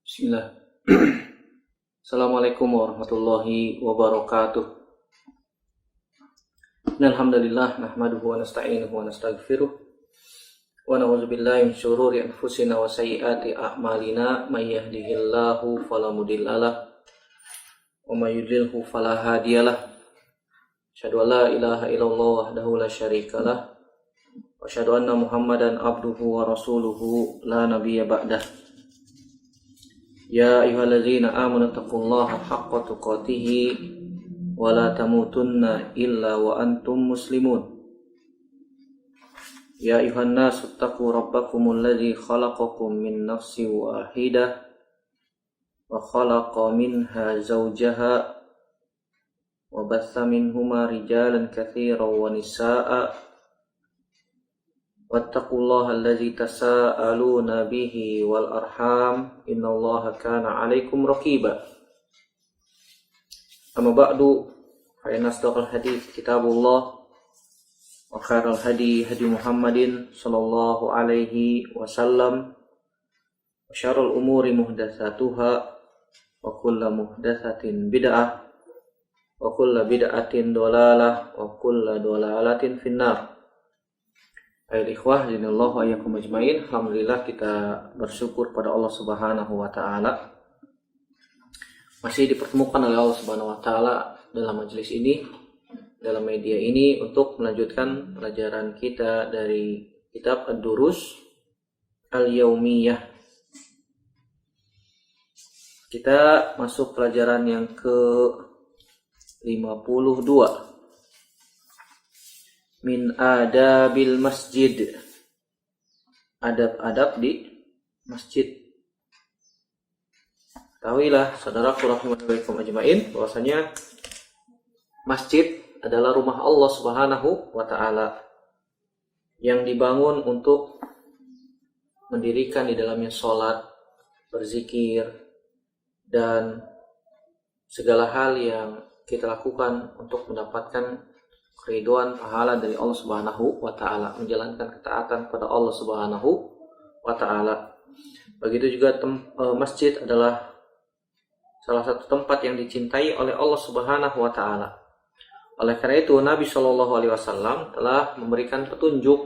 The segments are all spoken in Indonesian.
Bismillah. Assalamualaikum warahmatullahi wabarakatuh. Alhamdulillah nahmaduhu wa nasta'inuhu wa nastaghfiruh wa na'udzu billahi min syururi anfusina wa sayyiati a'malina may yahdihillahu fala mudhillalah wa may yudlilhu fala hadiyalah. Asyhadu an la ilaha illallah wahdahu la syarikalah wa asyhadu anna Muhammadan abduhu wa rasuluhu la nabiyya ba'dah. Ya ayyuhalladzina amanu taqullaha haqqa tuqatih wa la tamutunna illa wa antum muslimun. Ya ayyuhan nasu taqu rabbakumul ladzi khalaqakum min nafsin wahidah wa khalaqa minha zawjaha wa batha minhuma rijalan katsiran wa nisaa'a wattaqullaha allazi tasaaluna bihi wal arham innallaha kana 'alaikum raqiba. Amma ba'du, fa inna asdaqal hadits kitabullah wa khairal hadi Muhammadin sallallahu alaihi wasallam wa syarrul umuri muhdatsatuha wa kullu muhdatsatin bid'ah wa kullu bid'atin dhalalah wa kullu dhalalatin finnar. Ayo ikhwah, jinallahu ayyakum ajmain. Alhamdulillah kita bersyukur pada Allah Subhanahu wa taala masih dipertemukan oleh Allah Subhanahu wa taala dalam majelis ini, dalam media ini untuk melanjutkan pelajaran kita dari kitab Ad-Durus Al-Yaumiyah. Kita masuk pelajaran yang ke-52. Min adabil masjid, adab-adab di masjid. Ketahuilah saudaraku rahimanallahu ajmain bahwasanya masjid adalah rumah Allah Subhanahu wa taala yang dibangun untuk mendirikan di dalamnya sholat, berzikir, dan segala hal yang kita lakukan untuk mendapatkan keriduan pahala dari Allah Subhanahu wa taala, menjalankan ketaatan kepada Allah Subhanahu wa taala. Begitu juga masjid adalah salah satu tempat yang dicintai oleh Allah Subhanahu wa taala. Oleh karena itu Nabi Shallallahu alaihi wasallam telah memberikan petunjuk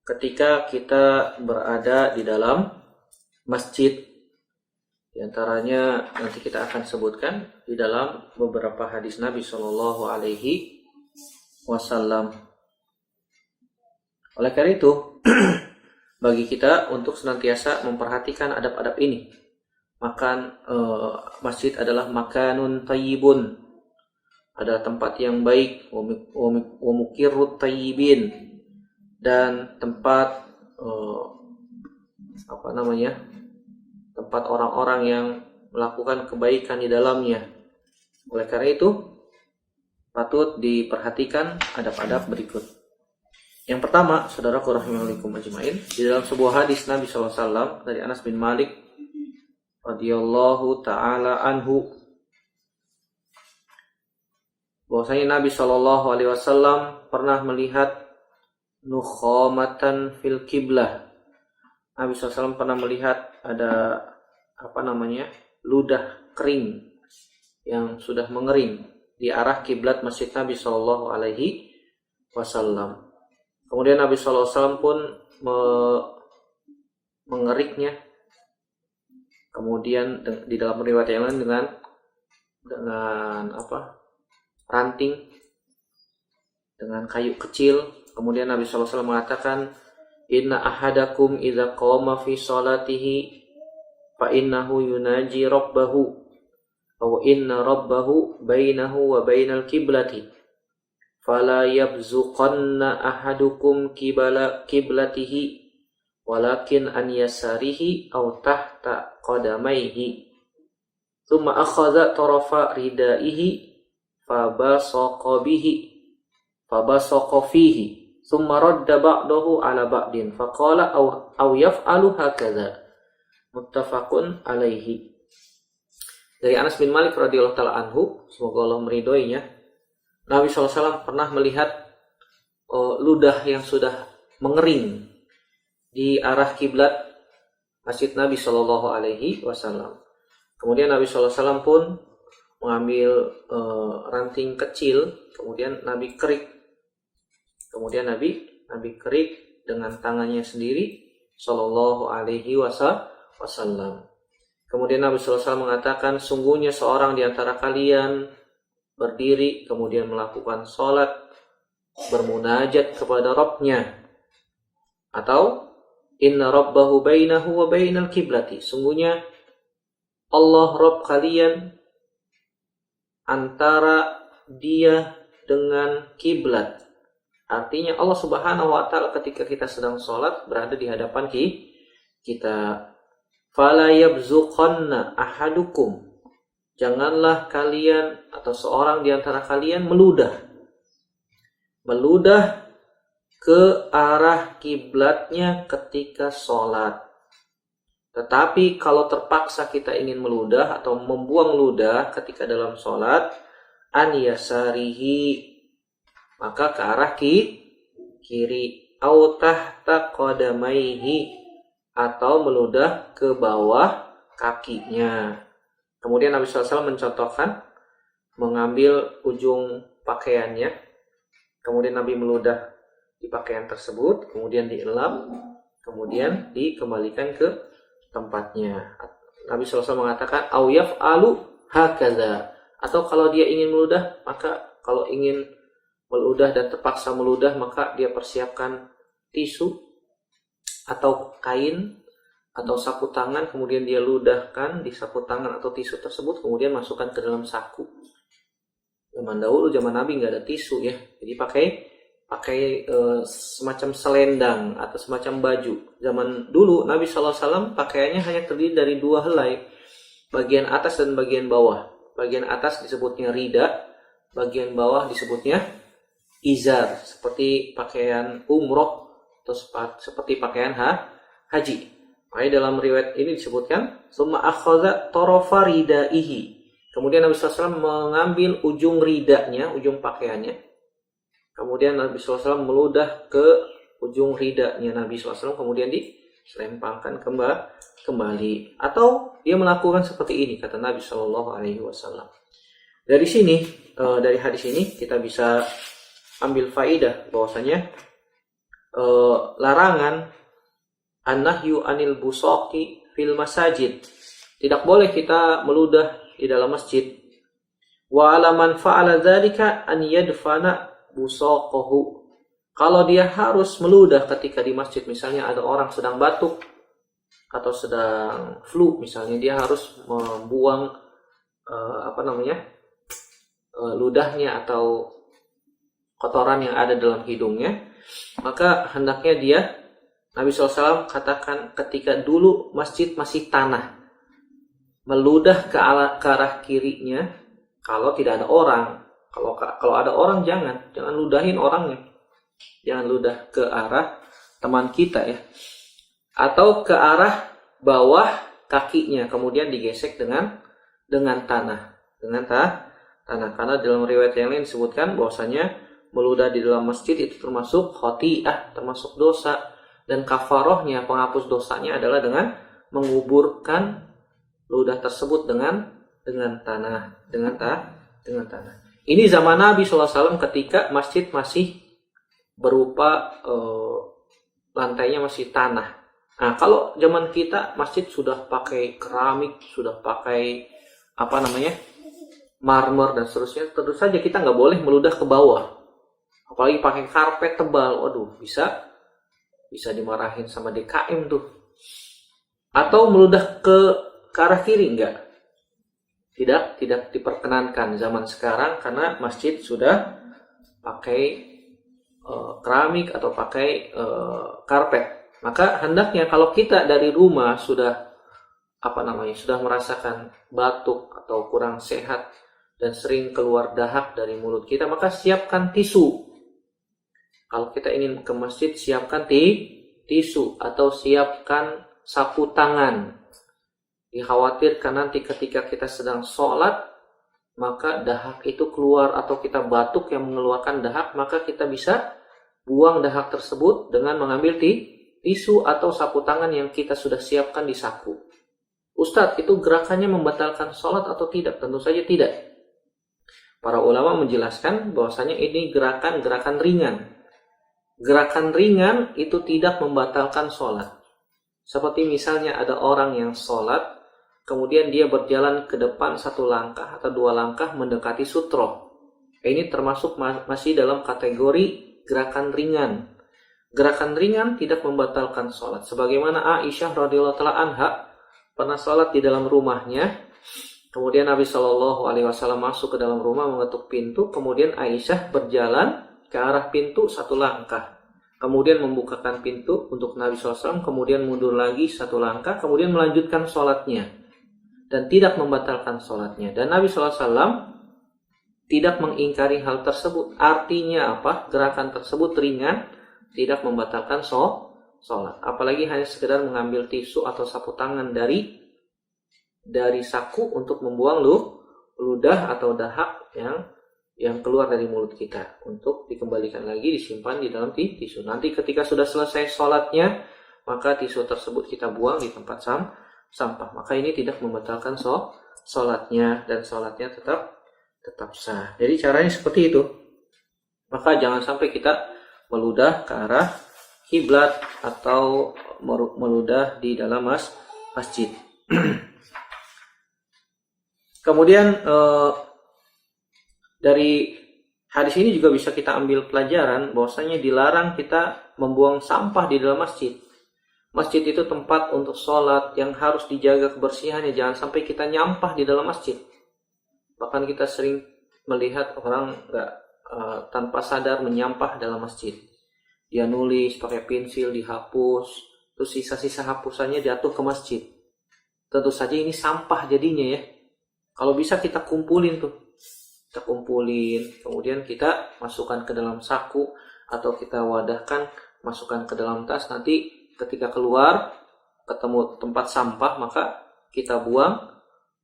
ketika kita berada di dalam masjid. Di antaranya nanti kita akan sebutkan di dalam beberapa hadis Nabi Shallallahu alaihi wasallam. Oleh karena itu, bagi kita untuk senantiasa memperhatikan adab-adab ini. Masjid adalah makanun tayyibun, adalah tempat yang baik, wa mukirrut tayyibin, dan tempat tempat orang-orang yang melakukan kebaikan di dalamnya. Oleh karena itu, patut diperhatikan adab-adab berikut. Yang pertama, saudaraku rahimahullahi ajmain, di dalam sebuah hadis Nabi SAW dari Anas bin Malik radhiyallahu taala anhu, bahwasanya Nabi SAW pernah melihat nukhamatan fil qiblah. Nabi SAW pernah melihat ada ludah kering yang sudah mengering di arah kiblat masjid Nabi Shallallahu alaihi wasallam. Kemudian Nabi SAW pun mengeriknya. Kemudian di dalam riwayat yang lain dengan ranting, dengan kayu kecil. Kemudian Nabi SAW mengatakan, inna ahadakum idza qama fi sholatihi fa innahu yunaji rabbahu aw inna rabbahu bainahu wa bainal qiblati fala yabzuqanna ahadukum qiblatihi walakin an yasarihi aw tahta qadamaihi thumma akhadha tarafa ridaihi fabasaqa fihi thumma radda ba'dahu ala ba'din faqala aw yaf'alu hakadha, muttafaqun alaihi. Dari Anas bin Malik radhiyallahu taala anhu, semoga Allah meridhoinya, Nabi SAW pernah melihat ludah yang sudah mengering di arah kiblat masjid Nabi Shallallahu Alaihi Wasallam. Kemudian Nabi Shallallahu Alaihi Wasallam pun mengambil ranting kecil, kemudian Nabi kerik. Kemudian Nabi kerik dengan tangannya sendiri Shallallahu Alaihi Wasallam. Kemudian Nabi Shallallahu Alaihi Wasallam mengatakan, sungguhnya seorang di antara kalian berdiri kemudian melakukan sholat, bermunajat kepada Rabbnya, atau inna rabbahu bainahu wa bainal kiblati, sungguhnya Allah Rabb kalian antara dia dengan kiblat. Artinya Allah Subhanahu wa taala ketika kita sedang sholat berada di hadapan kita. Fala yabzuqanna ahadukum, janganlah kalian atau seorang di antara kalian meludah ke arah kiblatnya ketika sholat. Tetapi kalau terpaksa kita ingin meludah atau membuang ludah ketika dalam sholat, an yasarihi, maka ke arah kiri, au tahta qadamaihi, atau meludah ke bawah kakinya. Kemudian Nabi SAW mencontohkan mengambil ujung pakaiannya, kemudian Nabi meludah di pakaian tersebut, kemudian dielap, kemudian dikembalikan ke tempatnya. Nabi SAW mengatakan au yaf'alu hakadha, atau kalau dia ingin meludah, maka kalau ingin meludah dan terpaksa meludah, maka dia persiapkan tisu atau kain atau sapu tangan, kemudian dia ludahkan di sapu tangan atau tisu tersebut, kemudian masukkan ke dalam saku. Zaman dahulu, zaman Nabi nggak ada tisu ya, jadi pakai semacam selendang atau semacam baju. Zaman dulu Nabi SAW pakaiannya hanya terdiri dari dua helai, bagian atas dan bagian bawah. Bagian atas disebutnya rida, bagian bawah disebutnya izar, seperti pakaian umroh atau seperti pakaian haji. Makanya dalam riwayat ini disebutkan summa akhadha tarafa ridaihi, kemudian Nabi SAW mengambil ujung ridanya, ujung pakaiannya. Kemudian Nabi SAW meludah ke ujung ridanya Nabi SAW, kemudian diselempangkan kembali. Atau dia melakukan seperti ini, kata Nabi SAW. Dari sini, dari hadis ini kita bisa ambil faidah bahwasanya larangan an-nahyu anil busaqi fil masajid. Tidak boleh kita meludah di dalam masjid. Wa ala man fa'ala dzalika an yadfana busaqahu. Kalau dia harus meludah ketika di masjid, misalnya ada orang sedang batuk atau sedang flu misalnya, dia harus membuang ludahnya atau kotoran yang ada dalam hidungnya, maka hendaknya dia, Nabi SAW katakan, ketika dulu masjid masih tanah, meludah ke arah kirinya kalau tidak ada orang. Kalau ada orang jangan ludahin orangnya. Jangan ludah ke arah teman kita ya. Atau ke arah bawah kakinya, kemudian digesek dengan tanah. Karena dalam riwayat yang lain disebutkan bahwasanya meludah di dalam masjid itu termasuk khoti'ah, termasuk dosa, dan kafarohnya, penghapus dosanya adalah dengan menguburkan ludah tersebut dengan tanah. Ini zaman Nabi SAW ketika masjid masih berupa lantainya masih tanah. Nah, kalau zaman kita masjid sudah pakai keramik, sudah pakai marmer dan seterusnya, tentu saja kita nggak boleh meludah ke bawah. Apalagi pakai karpet tebal, waduh, bisa dimarahin sama DKM tuh. Atau meludah ke arah kiri, enggak. Tidak diperkenankan zaman sekarang karena masjid sudah pakai keramik atau pakai karpet. Maka hendaknya kalau kita dari rumah sudah merasakan batuk atau kurang sehat dan sering keluar dahak dari mulut kita, maka siapkan tisu. Kalau kita ingin ke masjid, siapkan tisu atau siapkan sapu tangan. Dikhawatirkan nanti ketika kita sedang sholat, maka dahak itu keluar atau kita batuk yang mengeluarkan dahak, maka kita bisa buang dahak tersebut dengan mengambil tisu atau sapu tangan yang kita sudah siapkan di saku. Ustadz, itu gerakannya membatalkan sholat atau tidak? Tentu saja tidak. Para ulama menjelaskan bahwasanya ini gerakan-gerakan ringan. Gerakan ringan itu tidak membatalkan sholat. Seperti misalnya ada orang yang sholat, kemudian dia berjalan ke depan 1 langkah atau 2 langkah mendekati sutro. Ini termasuk masih dalam kategori gerakan ringan. Gerakan ringan tidak membatalkan sholat. Sebagaimana Aisyah radhiyallahu taala anha pernah sholat di dalam rumahnya, kemudian Nabi Shallallahu Alaihi Wasallam masuk ke dalam rumah mengetuk pintu, kemudian Aisyah berjalan ke arah pintu 1 langkah, kemudian membukakan pintu untuk Nabi SAW, kemudian mundur lagi 1 langkah, kemudian melanjutkan sholatnya dan tidak membatalkan sholatnya. Dan Nabi SAW tidak mengingkari hal tersebut. Artinya apa? Gerakan tersebut ringan, tidak membatalkan sholat. Apalagi hanya sekedar mengambil tisu atau sapu tangan dari saku untuk membuang ludah atau dahak yang keluar dari mulut kita, untuk dikembalikan lagi disimpan di dalam tisu. Nanti ketika sudah selesai sholatnya, maka tisu tersebut kita buang di tempat sampah. Maka ini tidak membatalkan sholatnya, dan sholatnya tetap sah. Jadi caranya seperti itu. Maka jangan sampai kita meludah ke arah kiblat atau meludah di dalam masjid. Kemudian dari hadis ini juga bisa kita ambil pelajaran bahwasanya dilarang kita membuang sampah di dalam masjid. Masjid itu tempat untuk sholat yang harus dijaga kebersihannya. Jangan sampai kita nyampah di dalam masjid. Bahkan kita sering melihat orang tanpa sadar menyampah dalam masjid. Dia nulis pakai pensil, dihapus, terus sisa-sisa hapusannya jatuh ke masjid. Tentu saja ini sampah jadinya ya. Kalau bisa kita kumpulin tuh. Kita kumpulin, kemudian kita masukkan ke dalam saku atau kita wadahkan, masukkan ke dalam tas. Nanti ketika keluar ketemu tempat sampah, maka kita buang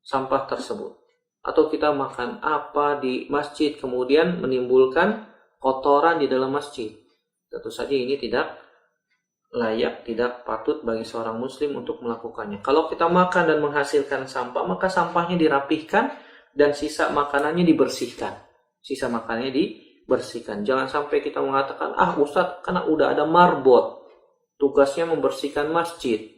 sampah tersebut. Atau kita makan apa di masjid kemudian menimbulkan kotoran di dalam masjid. Tentu saja ini tidak layak, tidak patut bagi seorang muslim untuk melakukannya. Kalau kita makan dan menghasilkan sampah, maka sampahnya dirapihkan dan sisa makanannya dibersihkan. Jangan sampai kita mengatakan, Ustadz, karena udah ada marbot, tugasnya membersihkan masjid.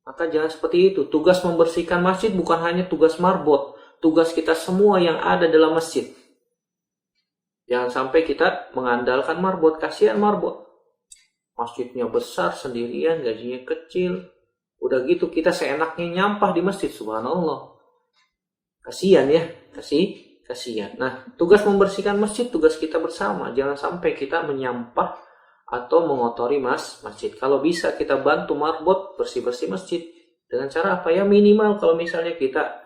Maka jangan seperti itu. Tugas membersihkan masjid bukan hanya tugas marbot, tugas kita semua yang ada dalam masjid. Jangan sampai kita mengandalkan marbot. Kasihan marbot. Masjidnya besar sendirian, gajinya kecil. Udah gitu kita seenaknya nyampah di masjid. Subhanallah. Kasihan ya. Kasihan. Nah, tugas membersihkan masjid tugas kita bersama. Jangan sampai kita menyampah atau mengotori masjid. Kalau bisa kita bantu marbot bersih-bersih masjid. Dengan cara apa ya? Minimal kalau misalnya kita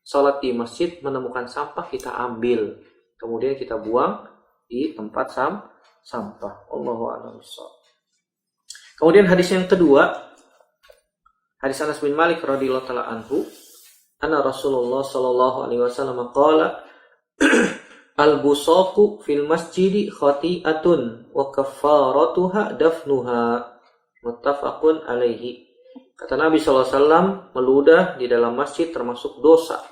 sholat di masjid, menemukan sampah, kita ambil. Kemudian kita buang di tempat sampah. Allahu a'lam bishawab. Kemudian hadis yang kedua, hadis Anas bin Malik radhiyallahu taala anhu, anna Rasulullah sallallahu alaihi wasallam qala al-busaqu fil masjidi khati'atun wa kaffaratuha dafnuha. Muttafaqun alaihi. Kata Nabi SAW, meludah di dalam masjid termasuk dosa.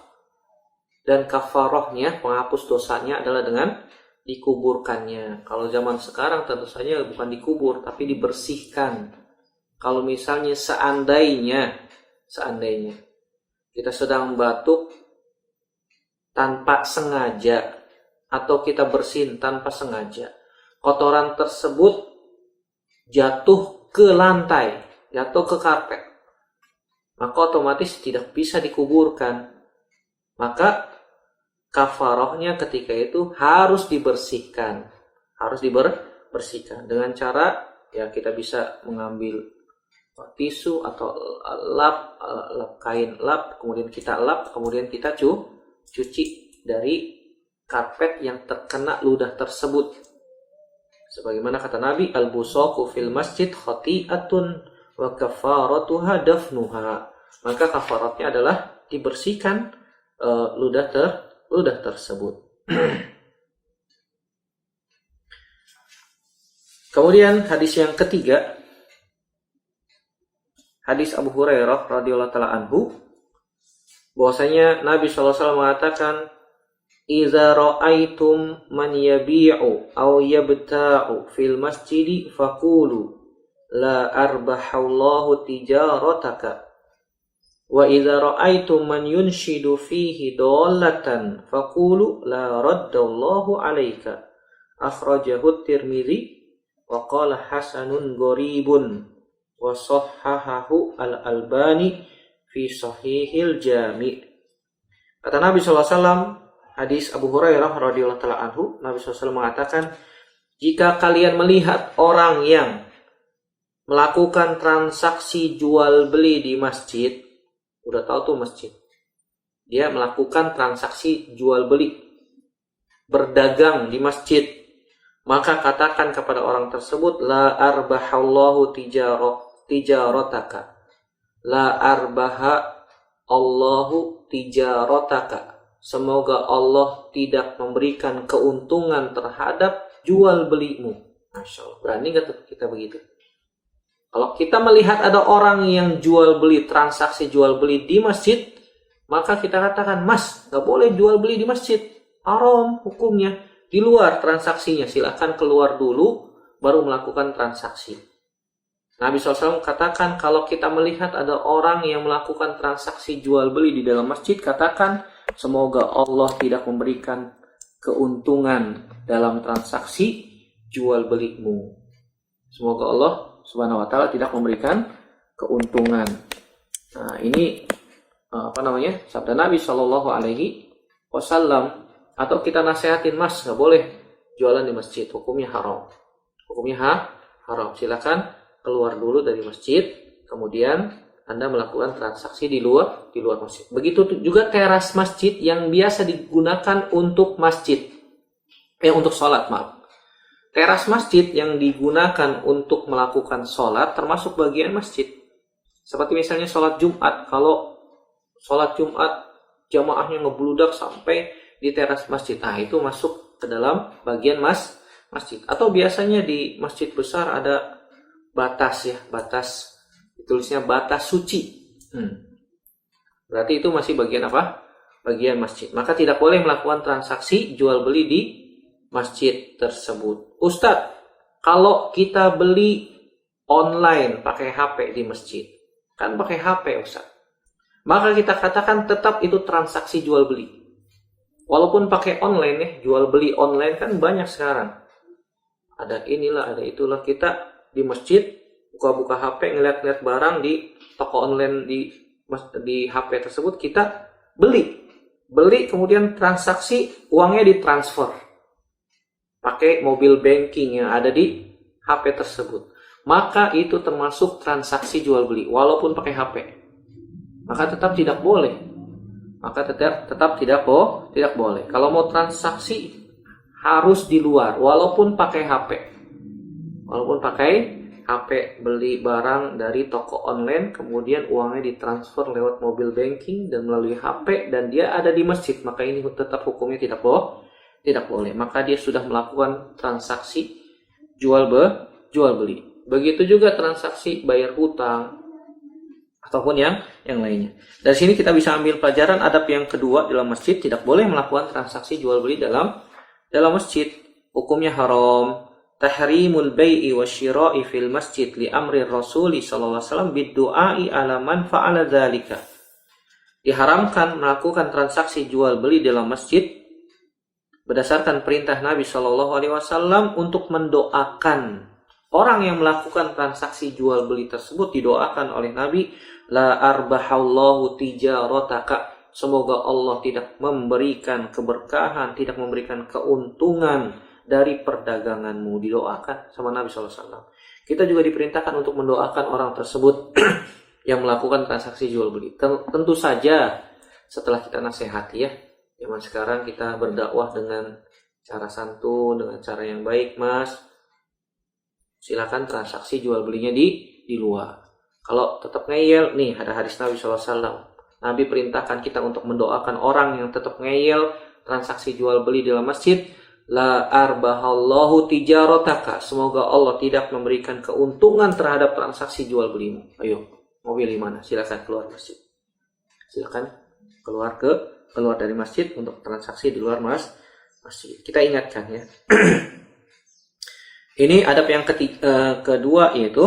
Dan kafarahnya, penghapus dosanya adalah dengan dikuburkannya. Kalau zaman sekarang tentu saja bukan dikubur, tapi dibersihkan. Kalau misalnya seandainya kita sedang batuk tanpa sengaja, atau kita bersin tanpa sengaja, kotoran tersebut jatuh ke lantai, jatuh ke karpet, maka otomatis tidak bisa dikuburkan. Maka kafarahnya ketika itu harus dibersihkan, dengan cara ya kita bisa mengambil tisu atau lap kain lap, kemudian kita lap, kemudian kita cuci dari karpet yang terkena ludah tersebut. Sebagaimana kata Nabi, al-busaqu fil masjid khati'atun wa kafaratuha dafnuha. Maka kafaratnya adalah dibersihkan ludah tersebut. Kemudian hadis yang ketiga, hadis Abu Hurairah radhiyallahu taala anhu, bahwasanya Nabi SAW mengatakan, "Idza ra'aitum man yabi'u aw yabta'u fil masjidi faqulu la arbahallahu tijarataka. Wa idza ra'aitum man yunshidu fihi dallatan faqulu la raddallahu 'alaika." Akhrajahu Tirmidzi wa qala hasanun gharibun wa sahhahahu Al-Albani fi Sahihil Jami'. Kata Nabi SAW, hadis Abu Hurairah radhiyallahu taala anhu, Nabi SAW mengatakan, jika kalian melihat orang yang melakukan transaksi jual beli di masjid, udah tahu tuh masjid, dia melakukan transaksi jual beli, berdagang di masjid, maka katakan kepada orang tersebut, la arbahallahu tijarataka, la arbaha Allahu tijarataka, semoga Allah tidak memberikan keuntungan terhadap jual belimu. Masya Allah, berani gak tuh kita begitu? Kalau kita melihat ada orang yang jual beli, transaksi jual beli di masjid, maka kita katakan, mas, gak boleh jual beli di masjid, haram hukumnya. Di luar transaksinya, silahkan keluar dulu, baru melakukan transaksi. Nabi SAW katakan, kalau kita melihat ada orang yang melakukan transaksi jual beli di dalam masjid, katakan, semoga Allah tidak memberikan keuntungan dalam transaksi jual belimu. Semoga Allah Subhanahu wa taala tidak memberikan keuntungan. Nah, ini sabda Nabi Shallallahu alaihi wasallam. Atau kita nasihatin, mas, nggak boleh jualan di masjid, hukumnya haram. Hukumnya haram. Silakan keluar dulu dari masjid, kemudian Anda melakukan transaksi di luar masjid. Begitu juga teras masjid yang biasa digunakan untuk masjid, untuk sholat, maaf. Teras masjid yang digunakan untuk melakukan sholat termasuk bagian masjid. Seperti misalnya sholat Jumat, kalau sholat Jumat jamaahnya ngebludak sampai di teras masjid, nah itu masuk ke dalam bagian masjid. Atau biasanya di masjid besar ada batas, ditulisnya batas suci. Berarti itu masih bagian apa? Bagian masjid. Maka tidak boleh melakukan transaksi jual beli di masjid tersebut. Ustadz, kalau kita beli online pakai HP di masjid, kan pakai HP Ustadz, maka kita katakan tetap itu transaksi jual beli. Walaupun pakai online ya, jual beli online kan banyak sekarang. Ada inilah, ada itulah. Kita di masjid buka-buka HP, ngeliat-ngeliat barang di toko online di HP tersebut, kita beli kemudian transaksi, uangnya ditransfer pakai mobil banking yang ada di HP tersebut. Maka itu termasuk transaksi jual beli walaupun pakai HP. Maka tetap tidak boleh. Tidak boleh. Kalau mau transaksi harus di luar, walaupun pakai HP. Walaupun pakai HP, beli barang dari toko online, kemudian uangnya ditransfer lewat mobil banking dan melalui HP, dan dia ada di masjid, maka ini tetap hukumnya tidak boleh. Maka dia sudah melakukan transaksi jual beli. Begitu juga transaksi bayar hutang ataupun yang lainnya. Dari sini kita bisa ambil pelajaran adab yang kedua dalam masjid, tidak boleh melakukan transaksi jual beli dalam masjid. Hukumnya haram. Tahrimul bai'i wasyira'i fil masjid li amri Rasul sallallahu alaihi wasallam bid-du'a'i ala man fa'ala dzalika. Diharamkan melakukan transaksi jual beli dalam masjid berdasarkan perintah Nabi sallallahu alaihi wasallam untuk mendoakan orang yang melakukan transaksi jual beli tersebut, didoakan oleh Nabi, la arbahallahu tijarataka, semoga Allah tidak memberikan keberkahan, tidak memberikan keuntungan dari perdaganganmu. Didoakan sama Nabi SAW. Kita juga diperintahkan untuk mendoakan orang tersebut yang melakukan transaksi jual beli. Tentu saja setelah kita nasihati ya. Zaman sekarang kita berdakwah dengan cara santun, dengan cara yang baik, mas. Silakan transaksi jual belinya di luar. Kalau tetap ngeyel, nih ada hadis Nabi SAW. Nabi perintahkan kita untuk mendoakan orang yang tetap ngeyel transaksi jual beli dalam masjid. La arbahallahu tijarataka, semoga Allah tidak memberikan keuntungan terhadap transaksi jual belimu. Ayo, Mau pilih mana? Silakan keluar masjid. Silakan keluar dari masjid untuk transaksi di luar masjid. Kita ingatkan ya. Ini adab yang kedua, yaitu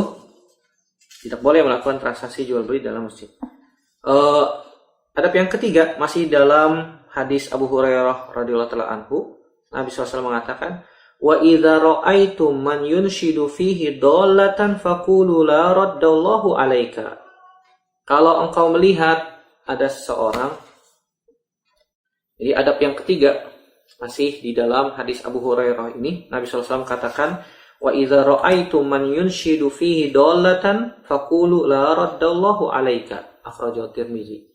tidak boleh melakukan transaksi jual beli dalam masjid. Adab yang ketiga masih dalam hadis Abu Hurairah radhiyallahu taala anhu. Nabi SAW mengatakan, wa idza ra'aitum man yunshidu fihi dallatan faqulu la raddallahu alaika. Kalau engkau melihat ada seseorang, jadi adab yang ketiga masih di dalam hadis Abu Hurairah ini, Nabi SAW katakan, wa idza ra'aitum man yunshidu fihi dallatan faqulu la raddallahu alaika. Akhrajahu Tirmizi.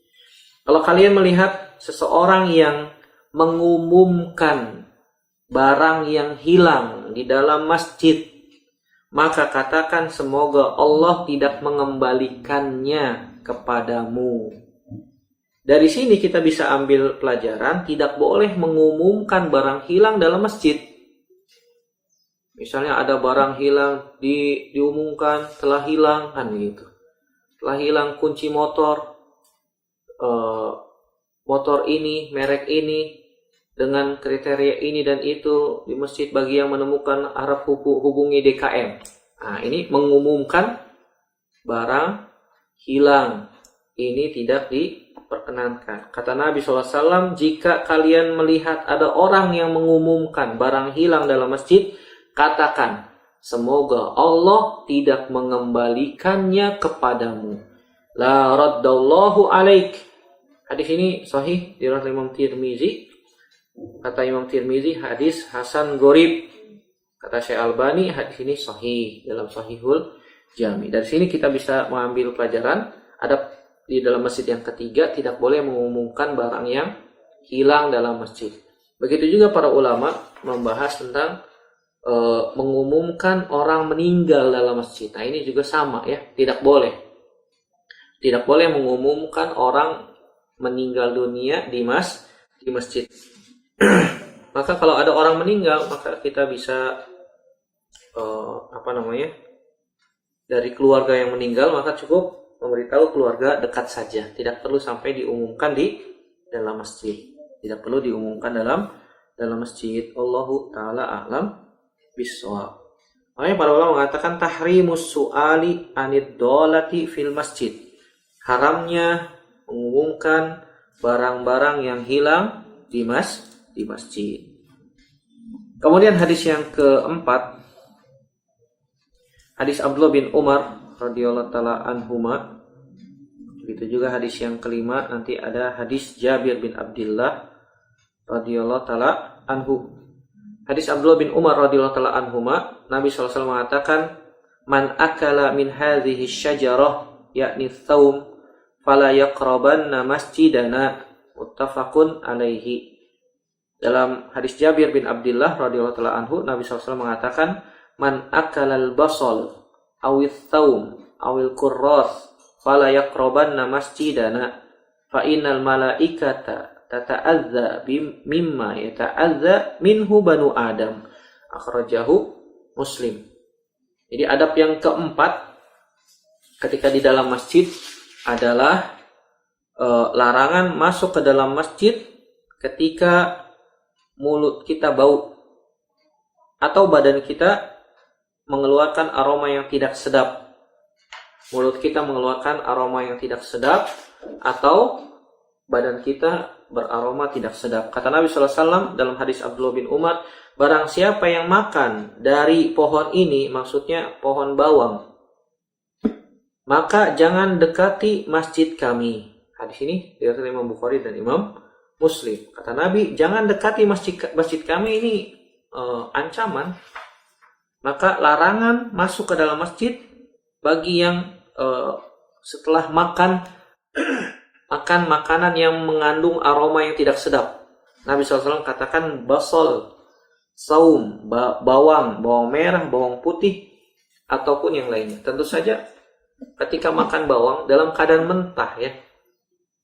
Kalau kalian melihat seseorang yang mengumumkan barang yang hilang di dalam masjid, maka katakan semoga Allah tidak mengembalikannya kepadamu. Dari sini kita bisa ambil pelajaran, tidak boleh mengumumkan barang hilang dalam masjid. Misalnya ada barang hilang, diumumkan telah hilang, kan gitu. Telah hilang kunci motor ini, merek ini, dengan kriteria ini dan itu di masjid, bagi yang menemukan harap hubungi DKM. Nah, ini mengumumkan barang hilang. Ini tidak diperkenankan. Kata Nabi SAW, jika kalian melihat ada orang yang mengumumkan barang hilang dalam masjid, katakan, semoga Allah tidak mengembalikannya kepadamu. La raddallahu alaik. Hadis ini sahih diriwayatkan Imam Tirmizi. Kata Imam Tirmizi, hadis hasan gharib. Kata Syekh Albani, hadis ini sahih dalam Sahihul Jami. Dari sini kita bisa mengambil pelajaran, ada di dalam masjid yang ketiga tidak boleh mengumumkan barang yang hilang dalam masjid. Begitu juga para ulama membahas tentang mengumumkan orang meninggal dalam masjid. Nah, ini juga sama ya, tidak boleh. Tidak boleh mengumumkan orang meninggal dunia di masjid. Maka kalau ada orang meninggal, maka kita bisa dari keluarga yang meninggal, maka cukup memberitahu keluarga dekat saja. Tidak perlu sampai diumumkan di dalam masjid. Tidak perlu diumumkan dalam masjid. Allahu taala a'lam bishawab. Makanya para ulama mengatakan tahrimus su'ali anid dolati fil masjid. Haramnya mengumumkan barang-barang yang hilang di masjid. Kemudian hadis yang keempat, hadis Abdullah bin Umar radhiyallahu taala anhuma. Begitu juga hadis yang kelima, nanti ada hadis Jabir bin Abdullah radhiyallahu taala anhu. Hadis Abdullah bin Umar radhiyallahu taala anhuma, Nabi SAW mengatakan, man akala min hadhihi syajarah, yakni tsaum, fala yaqrabanna masjidana, muttafaqun alaihi. Dalam hadis Jabir bin Abdullah radhiyallahu taala anhu, Nabi SAW mengatakan, man akalal basal awil tsaum awil kurras fala yaqrabanna masjidana fa innal malaikata tata'adza mimma yata'adza minhu banu Adam. Akhrajahu Muslim. Jadi adab yang keempat ketika di dalam masjid adalah larangan masuk ke dalam masjid ketika mulut kita bau atau badan kita mengeluarkan aroma yang tidak sedap. Mulut kita mengeluarkan aroma yang tidak sedap atau badan kita beraroma tidak sedap. Kata Nabi SAW dalam hadis Abdullah bin Umar, barang siapa yang makan dari pohon ini, maksudnya pohon bawang, maka jangan dekati masjid kami. Hadis ini diriwayatkan Imam Bukhari dan Imam Muslim. Kata Nabi, jangan dekati masjid kami, ini ancaman. Maka larangan masuk ke dalam masjid bagi yang setelah makan makanan yang mengandung aroma yang tidak sedap. Nabi SAW katakan basal, saum, bawang merah, bawang putih, ataupun yang lainnya. Tentu saja ketika makan bawang dalam keadaan mentah ya,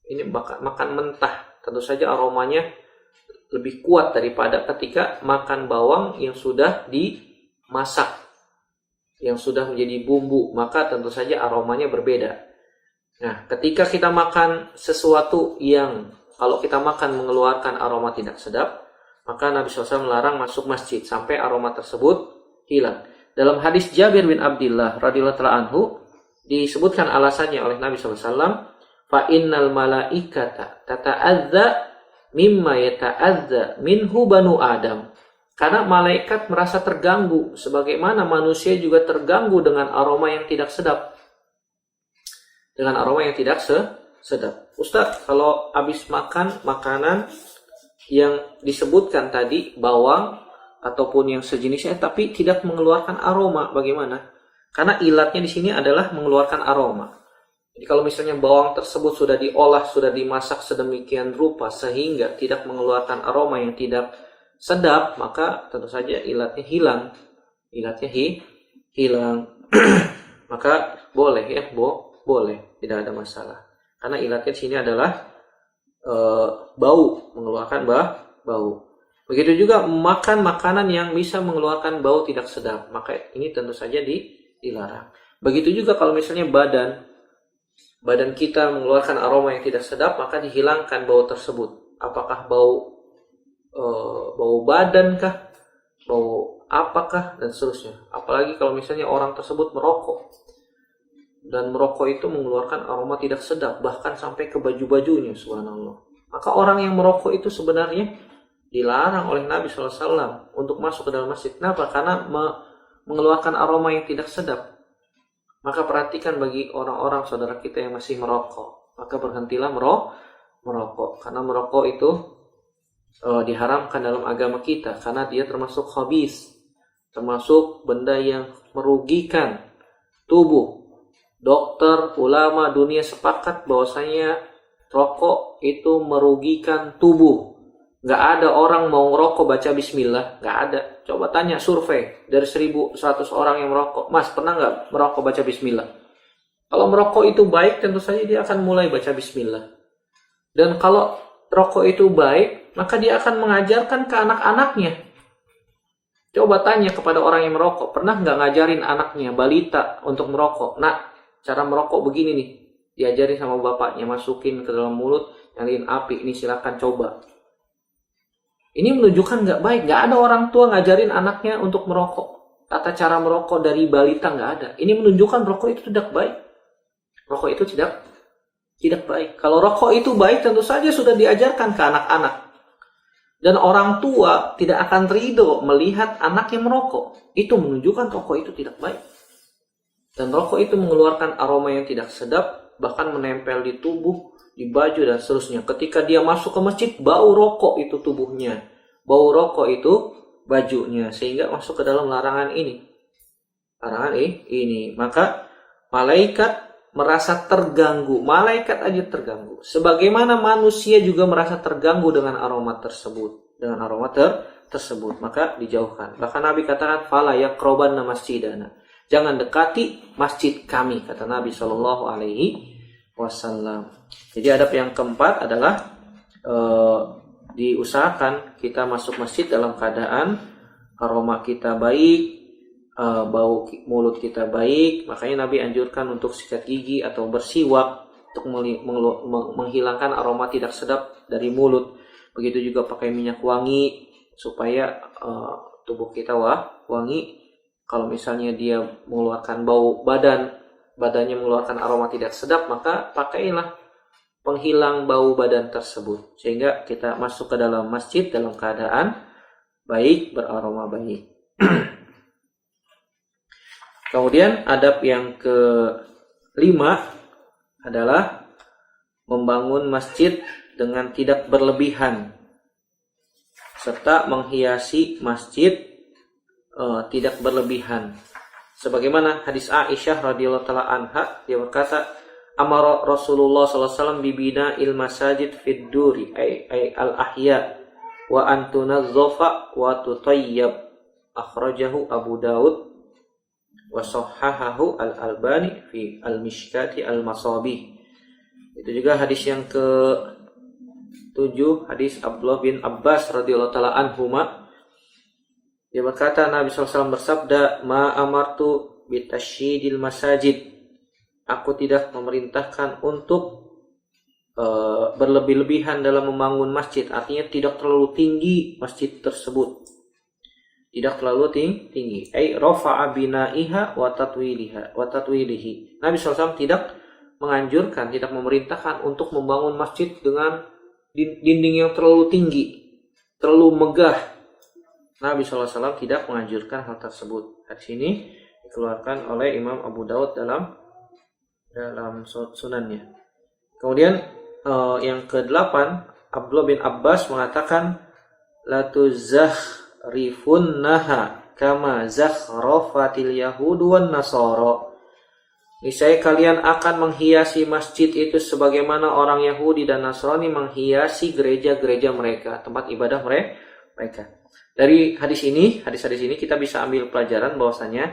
ini makan mentah, tentu saja aromanya lebih kuat daripada ketika makan bawang yang sudah dimasak, yang sudah menjadi bumbu, maka tentu saja aromanya berbeda. Nah, ketika kita makan sesuatu yang kalau kita makan mengeluarkan aroma tidak sedap, maka Nabi SAW melarang masuk masjid sampai aroma tersebut hilang. Dalam hadis Jabir bin Abdullah radhiyallahu ta'ala anhu disebutkan alasannya oleh Nabi SAW, fa innal malaikata tata'adza mimma yata'adza minhu banu Adam. Karena malaikat merasa terganggu sebagaimana manusia juga terganggu dengan aroma yang tidak sedap. Dengan aroma yang tidak sedap. Ustaz, kalau habis makan makanan yang disebutkan tadi, bawang ataupun yang sejenisnya, tapi tidak mengeluarkan aroma, bagaimana? Karena ilatnya di sini adalah mengeluarkan aroma. Jadi kalau misalnya bawang tersebut sudah diolah, sudah dimasak sedemikian rupa sehingga tidak mengeluarkan aroma yang tidak sedap, maka tentu saja ilatnya hilang. Hilang. Maka boleh ya, boleh, tidak ada masalah. Karena ilatnya di sini adalah bau, mengeluarkan bau. Begitu juga makan makanan yang bisa mengeluarkan bau tidak sedap, maka ini tentu saja dilarang. Begitu juga kalau misalnya badan kita mengeluarkan aroma yang tidak sedap, maka dihilangkan bau tersebut. Apakah bau badan kah, bau apakah, dan seterusnya. Apalagi kalau misalnya orang tersebut merokok, dan merokok itu mengeluarkan aroma tidak sedap, bahkan sampai ke baju-bajunya, subhanallah. Maka orang yang merokok itu sebenarnya dilarang oleh Nabi SAW untuk masuk ke dalam masjid. Kenapa? Karena mengeluarkan aroma yang tidak sedap. Maka perhatikan bagi orang-orang saudara kita yang masih merokok, maka berhentilah merokok. Karena merokok itu diharamkan dalam agama kita, karena dia termasuk khabis, termasuk benda yang merugikan tubuh. Dokter, ulama, dunia sepakat bahwasanya rokok itu merugikan tubuh. Nggak ada orang mau ngerokok baca bismillah, nggak ada. Coba tanya survei dari 1.100 orang yang merokok, Mas pernah nggak merokok baca bismillah? Kalau merokok itu baik, tentu saja dia akan mulai baca bismillah. Dan kalau rokok itu baik, maka dia akan mengajarkan ke anak-anaknya. Coba tanya kepada orang yang merokok, pernah nggak ngajarin anaknya, balita, untuk merokok? Nah, cara merokok begini nih, diajarin sama bapaknya, masukin ke dalam mulut, nyalain api, ini silakan coba. Ini menunjukkan nggak baik. Nggak ada orang tua ngajarin anaknya untuk merokok. Tata cara merokok dari balita nggak ada. Ini menunjukkan rokok itu tidak baik. Rokok itu tidak baik. Kalau rokok itu baik, tentu saja sudah diajarkan ke anak-anak. Dan orang tua tidak akan ridho melihat anaknya merokok. Itu menunjukkan rokok itu tidak baik. Dan rokok itu mengeluarkan aroma yang tidak sedap, bahkan menempel di tubuh, di baju, dan seterusnya. Ketika dia masuk ke masjid, bau rokok itu tubuhnya, bau rokok itu bajunya, sehingga masuk ke dalam larangan ini. Maka malaikat merasa terganggu, malaikat aja terganggu. Sebagaimana manusia juga merasa terganggu dengan aroma tersebut, maka dijauhkan. Bahkan Nabi katakan, fala yaqrabanna masjidana. Jangan dekati masjid kami, kata Nabi SAW. Jadi adab yang keempat adalah diusahakan kita masuk masjid dalam keadaan aroma kita baik, bau mulut kita baik. Makanya Nabi anjurkan untuk sikat gigi atau bersiwak untuk menghilangkan aroma tidak sedap dari mulut. Begitu juga pakai minyak wangi supaya tubuh kita wangi. Kalau misalnya dia mengeluarkan bau badannya mengeluarkan aroma tidak sedap, maka pakailah penghilang bau badan tersebut, sehingga kita masuk ke dalam masjid dalam keadaan baik, beraroma baik. Kemudian adab yang kelima adalah membangun masjid dengan tidak berlebihan, serta menghiasi masjid tidak berlebihan. Sebagaimana hadis Aisyah radhiyallahu taala anha, dia berkata, amara Rasulullah sallallahu alaihi wasallam bibina il masajid fid duri ay al ahya wa an tunazzafa wa tutayyab. Akhrajahu Abu Daud wa sahhahahu al Albani fi al Mishkati al Masabih. Itu juga hadis yang ke-7, hadis Abdullah bin Abbas radhiyallahu taala anhuma. Dia berkata, Nabi SAW bersabda, ma amartu bitasyidil masajid aku tidak memerintahkan untuk berlebih-lebihan dalam membangun masjid. Artinya tidak terlalu tinggi masjid tersebut. Tidak terlalu tinggi. Rafa'a binaiha wa tatwilihi. Nabi SAW tidak menganjurkan, tidak memerintahkan untuk membangun masjid dengan dinding yang terlalu tinggi, terlalu megah. Nabi SAW tidak menganjurkan hal tersebut. Hadis ini dikeluarkan oleh Imam Abu Daud dalam sunannya. Kemudian yang ke-8, Abdullah bin Abbas mengatakan la tuzakhrifunnaha kama zakhrafatil yahudu wan nasara. Niscaya kalian akan menghiasi masjid itu sebagaimana orang Yahudi dan Nasrani menghiasi gereja-gereja mereka, tempat ibadah mereka. Dari hadis ini kita bisa ambil pelajaran bahwasanya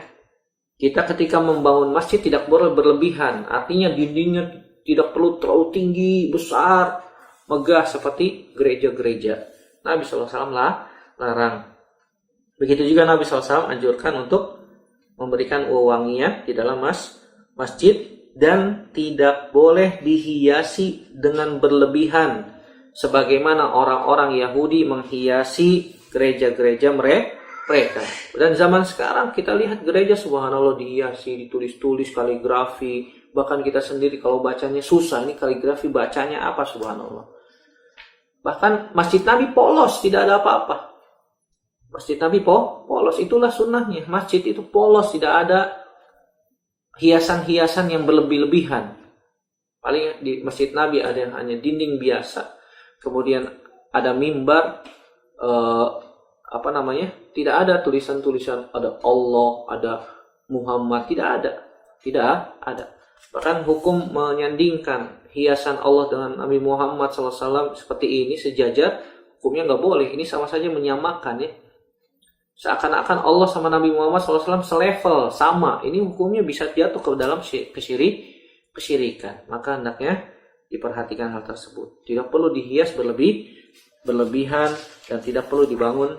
kita ketika membangun masjid tidak boleh berlebihan. Artinya dindingnya tidak perlu terlalu tinggi, besar, megah seperti gereja-gereja. Nabi SAW larang. Begitu juga Nabi SAW anjurkan untuk memberikan wewangian di dalam masjid dan tidak boleh dihiasi dengan berlebihan sebagaimana orang-orang Yahudi menghiasi gereja-gereja mereka. Dan zaman sekarang kita lihat gereja subhanallah dihiasi, ditulis-tulis kaligrafi. Bahkan kita sendiri kalau bacanya susah, ini kaligrafi bacanya apa subhanallah. Bahkan masjid Nabi polos, tidak ada apa-apa. Masjid Nabi polos, itulah sunnahnya. Masjid itu polos, tidak ada hiasan-hiasan yang berlebih-lebihan. Paling di masjid Nabi ada yang hanya dinding biasa. Kemudian ada mimbar, tidak ada tulisan-tulisan, ada Allah, ada Muhammad, tidak ada. Bahkan hukum menyandingkan hiasan Allah dengan Nabi Muhammad SAW seperti ini sejajar, hukumnya nggak boleh. Ini sama saja menyamakan ya. Seakan-akan Allah sama Nabi Muhammad SAW selevel, sama. Ini hukumnya bisa jatuh ke dalam kesyirikan. Maka hendaknya diperhatikan hal tersebut. Tidak perlu dihias berlebihan dan tidak perlu dibangun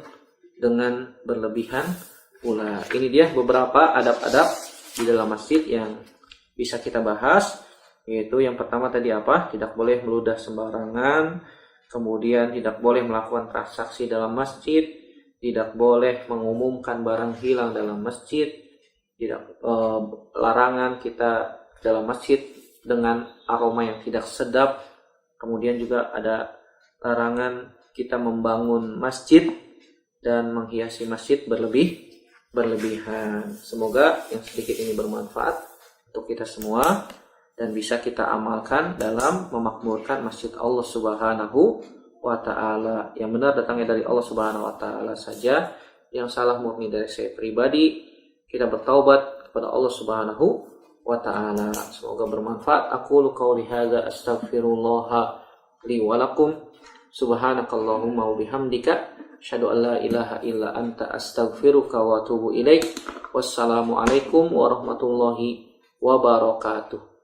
dengan berlebihan pula. Ini dia beberapa adab-adab di dalam masjid yang bisa kita bahas, yaitu yang pertama tadi apa? Tidak boleh meludah sembarangan, kemudian tidak boleh melakukan transaksi dalam masjid, tidak boleh mengumumkan barang hilang dalam masjid, larangan kita dalam masjid dengan aroma yang tidak sedap, kemudian juga ada larangan kita membangun masjid dan menghiasi masjid berlebihan. Semoga yang sedikit ini bermanfaat untuk kita semua dan bisa kita amalkan dalam memakmurkan masjid Allah Subhanahu wa ta'ala. Yang benar datangnya dari Allah Subhanahu wa ta'ala saja, yang salah murni dari saya pribadi. Kita bertaubat kepada Allah Subhanahu wa ta'ala. Semoga bermanfaat. Aqulu qouli hadza astaghfirullah li wa lakum. Subhanakallahumma wa bihamdika asyhadu an la ilaha illa anta astaghfiruka wa atubu ilaik. Wassalamualaikum warahmatullahi wabarakatuh.